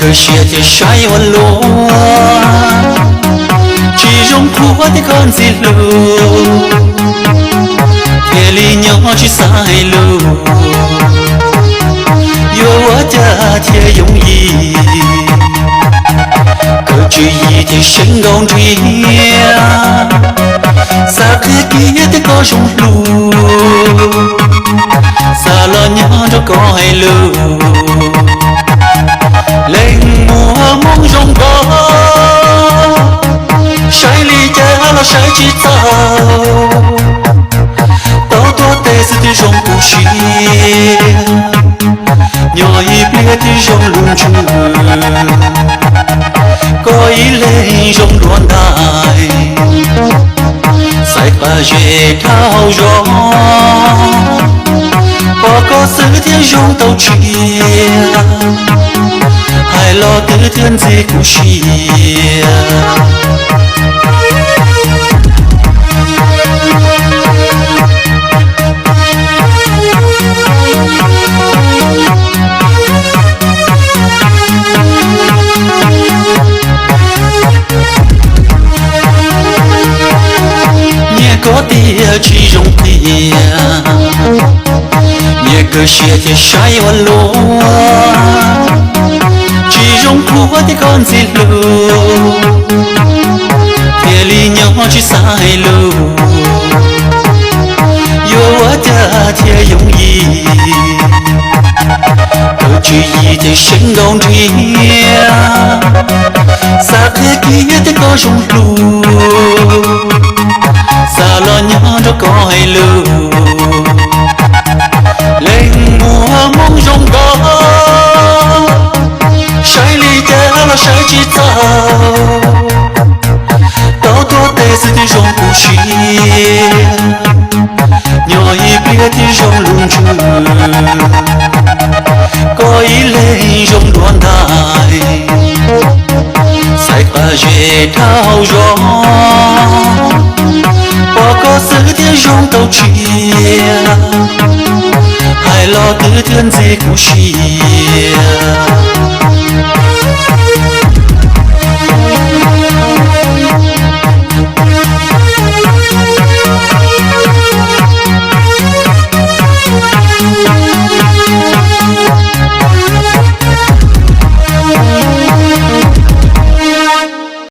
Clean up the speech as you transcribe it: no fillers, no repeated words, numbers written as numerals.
个鞋的晒完落，其中破的看子路，铁里鸟去塞路，有我的铁容易，可只一天身高追，撒克给的高雄路，撒了鸟着高海路。雷我梦中过，谁里家了谁去走？到多得死的容不息，鸟一别的容龙珠，过一类容乱带，才把月桃容，把个四天容都去。海老的天在故乡，你个的去容易，你个鞋的晒完落。其中破的看子路，铁里鸟去塞路，有我的铁容易，可只一天身高追，撒克给的高雄路，撒了鸟着高海路，雷我梦中高。谁里家了谁去走？到多得死的容不息，鸟一别的容龙珠，过一类容乱带，才把月桃容，把个四天容都去，海老的天在故乡。